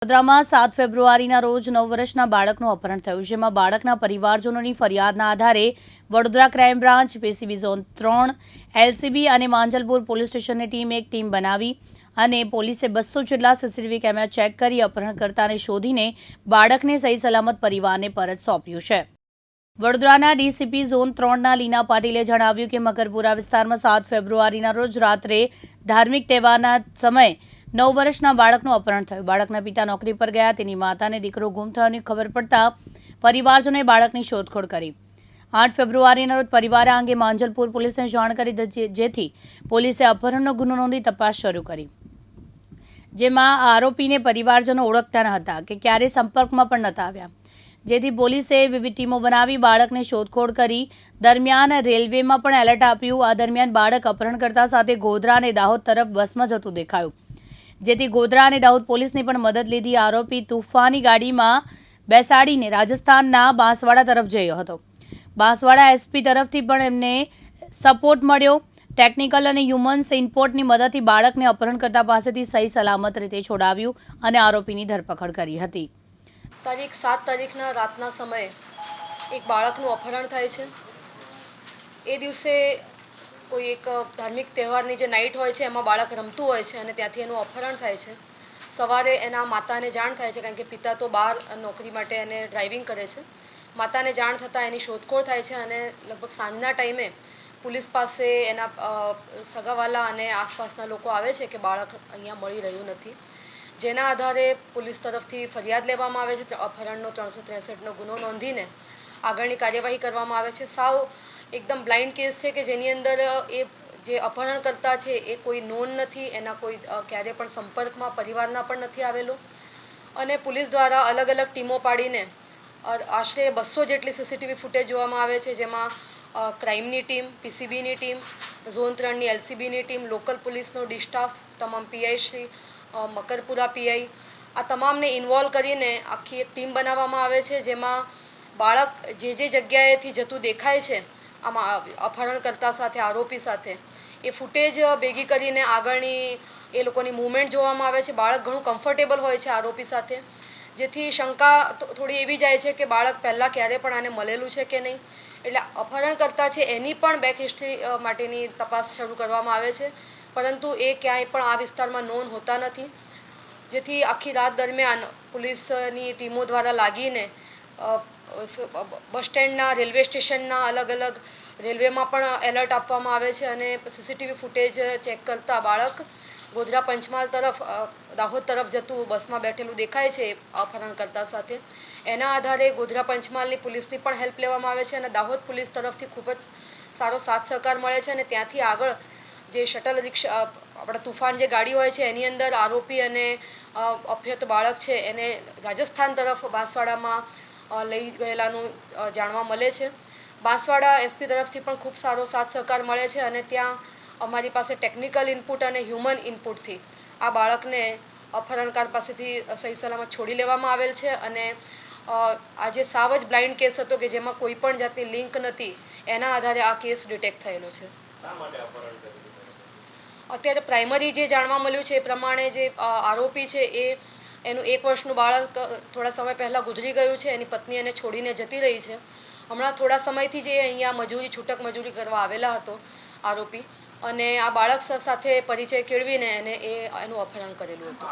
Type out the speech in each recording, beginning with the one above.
વડોદરામાં 7 ફેબ્રુઆરીના રોજ 9 વર્ષના બાળકનું અપહરણ થયું, જેમાં બાળકના પરિવારજનોની ફરિયાદના આધારે Vadodara crime branch, PCB zone 3, LCB અને માંજલપુર પોલીસ સ્ટેશનની ટીમે એક ટીમ બનાવી અને પોલીસે 200 જેટલા સીસીટીવી કેમેરા ચેક કરી અપહરણકર્તાને શોધીને બાળકને સહી સલામત પરિવારને પરત સોંપ્યું છે। વડોદરાના ડીસીપી ઝોન 3ના લીના પાટીલે જણાવ્યું કે મકરપુરા વિસ્તારમાં 7 ફેબ્રુઆરીના રોજ રાત્રે ધાર્મિક તહેવારના સમયે 9 વર્ષના બાળકનું અપહરણ થયું। બાળકના પિતા નોકરી પર ગયા, તેની માતાને દીકરો ગુમ થયાની ખબર પડતા પરિવારજનોએ બાળકની શોધખોળ કરી। 8 ફેબ્રુઆરીના રોજ પરિવારે આ અંગે માંજલપુર પોલીસને જાણ કરી, જેથી પોલીસે અપહરણનો ગુનો નોંધી તપાસ શરૂ કરી, જેમાં આરોપીને પરિવારજનો ઓળખતા ન હતા કે ક્યારેય સંપર્કમાં પણ નહોતા આવ્યા, જેથી પોલીસે વિવિધ ટીમો બનાવી બાળકને શોધખોળ કરી। દરમિયાન રેલવેમાં પણ એલર્ટ આપ્યું। આ દરમિયાન બાળક અપહરણકર્તા સાથે ગોધરા અને દાહોદ તરફ બસમાં જતું દેખાયું, જેથી ગોધરા અને દાહોદ પોલીસની પણ મદદ લીધી। આરોપી તૂફાની ગાડીમાં બેસાડીને રાજસ્થાનના બાંસવાડા તરફ જયો હતો। બાંસવાડા એસપી તરફથી પણ એમને સપોર્ટ મળ્યો। ટેકનિકલ અને હ્યુમન્સ ઇનપુટની મદદથી બાળકને અપહરણકર્તા પાસેથી સહી સલામત રીતે છોડાવ્યું અને આરોપીની ધરપકડ કરી હતી। તારીખ 7 તારીખના રાતના સમયે એક બાળકનું અપહરણ થાય છે। એ દિવસે કોઈ એક ધાર્મિક તહેવારની જે નાઇટ હોય છે એમાં બાળક રમતું હોય છે અને ત્યાંથી એનું અપહરણ થાય છે। સવારે એના માતાને જાણ થાય છે, કારણ કે પિતા તો બહાર નોકરી માટે એને ડ્રાઇવિંગ કરે છે। માતાને જાણ થતાં એની શોધખોળ થાય છે અને લગભગ સાંજના ટાઈમે પોલીસ પાસે એના સગાવાલા અને આસપાસના લોકો આવે છે કે બાળક અહીંયા મળી રહ્યું નથી, જેના આધારે પોલીસ તરફથી ફરિયાદ લેવામાં આવે છે। અપહરણનો 363નો ગુનો નોંધીને આગળની કાર્યવાહી કરવામાં આવે છે। સાવ એકદમ બ્લાઇન્ડ કેસ છે કે જેની અંદર એ જે અપહરણકર્તા છે એ કોઈ નોન નથી, એના કોઈ ક્યારે પણ સંપર્કમાં પરિવારના પણ નથી આવેલો અને પોલીસ દ્વારા અલગ અલગ ટીમો પાડીને આશરે 200 જેટલી સીસીટીવી ફૂટેજ જોવામાં આવે છે, જેમાં ક્રાઇમની ટીમ, પીસીબીની ટીમ, ઝોન 3ની એલસીબીની ટીમ, લોકલ પોલીસનો ડી સ્ટાફ, તમામ પીઆઈ શ્રી, મકરપુરા પીઆઈ, આ તમામને ઇન્વોલ્વ કરીને આખી એક ટીમ બનાવવામાં આવે છે, જેમાં બાળક જે જગ્યાએથી જતું દેખાય છે આમાં અપહરણકર્તા સાથે, આરોપી સાથે, એ ફૂટેજ ભેગી કરીને આગળની એ લોકોની મૂવમેન્ટ જોવામાં આવે છે। બાળક ઘણું કમ્ફર્ટેબલ હોય છે આરોપી સાથે, જેથી શંકા થોડી એવી જાય છે કે બાળક પહેલાં ક્યારે પણ આને મળેલું છે કે નહીં, એટલે અપહરણકર્તા છે એની પણ બેક હિસ્ટ્રી માટેની તપાસ શરૂ કરવામાં આવે છે, પરંતુ એ ક્યાંય પણ આ વિસ્તારમાં નોંધ હોતા નથી, જેથી આખી રાત દરમિયાન પોલીસની ટીમો દ્વારા લાગીને બસ સ્ટેન્ડના, રેલવે સ્ટેશનના, અલગ અલગ રેલવેમાં પણ એલર્ટ આપવામાં આવે છે અને સીસીટીવી ફૂટેજ ચેક કરતાં બાળક ગોધરા પંચમહાલ તરફ, દાહોદ તરફ જતું બસમાં બેઠેલું દેખાય છે અપહરણકર્તા સાથે। એના આધારે ગોધરા પંચમહાલની પોલીસની પણ હેલ્પ લેવામાં આવે છે અને દાહોદ પોલીસ તરફથી ખૂબ જ સારો સાથ સહકાર મળે છે અને ત્યાંથી આગળ જે શટલ રિક્ષા, આપણા તુફાન જે ગાડી હોય છે એની અંદર આરોપી અને અભ્યત બાળક છે એને રાજસ્થાન તરફ બાંસવાડામાં લઈ ગયેલાનું જાણવા મળે છે। બાંસવાડા એસપી તરફથી પણ ખૂબ સારો સાથ સહકાર મળે છે અને ત્યાં અમારી પાસે ટેકનિકલ ઇનપુટ અને હ્યુમન ઇનપુટથી આ બાળકને અપહરણકાર પાસેથી સહી સલામત છોડી લેવામાં આવેલ છે અને આજે સાવ જ બ્લાઇન્ડ કેસ હતો કે જેમાં કોઈ પણ જાતની લિંક નથી, એના આધારે આ કેસ ડિટેક્ટ થયેલો છે। અત્યારે પ્રાઇમરી જે જાણવા મળ્યું છે એ પ્રમાણે જે આરોપી છે એનું 1 વર્ષનું બાળક થોડા સમય પહેલાં ગુજરી ગયું છે, એની પત્ની એને છોડીને જતી રહી છે। હમણાં થોડા સમયથી જે અહીંયા છૂટક મજૂરી કરવા આવેલા હતો આરોપી, અને આ બાળક સાથે પરિચય કેળવીને એનું અપહરણ કરેલું હતું।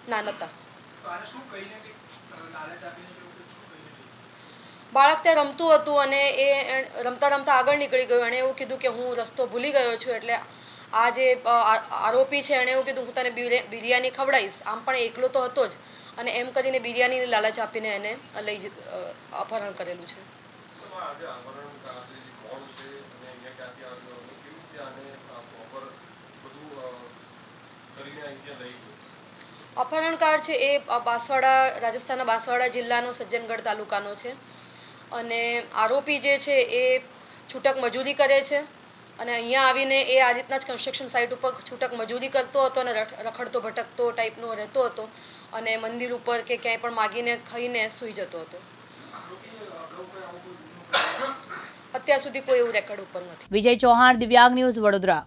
ના, નહોતા। બાળક ત્યાં રમતું હતું અને એ રમતા રમતા આગળ નીકળી ગયું। એણે એવું કીધું કે હું રસ્તો ભૂલી ગયો છું, એટલે આ જે આરોપી છે એણે એવું કીધું હું તને બિરયાની ખવડાવીશ, આમ પણ એકલો તો હતો જ, અને એમ કરીને બિરયાનીની લાલચ આપીને એને અપહરણ કરેલું છે। અપહરણકાર છે એ બાંસવાડા, રાજસ્થાનના બાંસવાડા જિલ્લાનો સજ્જનગઢ તાલુકાનો છે અને આરોપી જે છે એ છૂટક મજૂરી કરે છે અને અહીંયા આવીને એ આ રીતના જ કન્સ્ટ્રક્શન સાઇટ ઉપર છૂટક મજૂરી કરતો હતો અને રખડતો ભટકતો ટાઈપનો રહેતો હતો અને મંદિર ઉપર કે ક્યાંય પણ માગીને ખાઈને સૂઈ જતો હતો। અત્યાર સુધી કોઈ એવું રેકોર્ડ ઉપર નથી। વિજય ચૌહાણ, દિવ્યાંગ ન્યૂઝ, વડોદરા।